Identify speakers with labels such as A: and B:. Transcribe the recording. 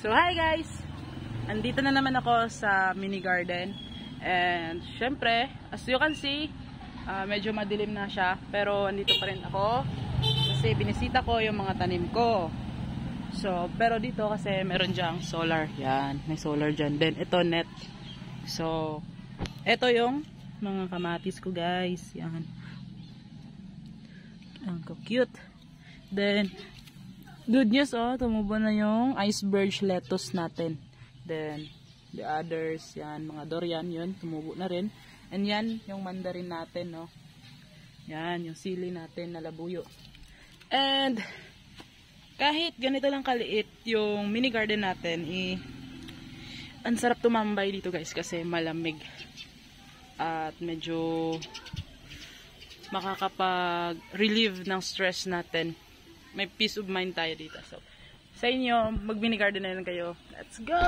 A: So hi guys! Andito na naman ako sa mini garden. And syempre, as you can see, medyo madilim na siya. Pero andito pa rin ako kasi binisita ko yung mga tanim ko. So, pero dito kasi meron dyang solar. Yan, may solar dyan. Then ito net. So, ito yung mga kamatis ko guys. Yan. Ang cute. Then, good news tumubo na yung iceberg lettuce natin. Then, the others, yan, mga durian, yun, tumubo na rin. And yan, yung mandarin natin, no. Yan, yung sili natin na labuyo. And, kahit ganito lang kaliit yung mini garden natin, ang sarap tumambay dito guys kasi malamig. At medyo makakapag-relieve ng stress natin. May peace of mind tayo dito. So, sa inyo, mag-mini garden na lang kayo. Let's go!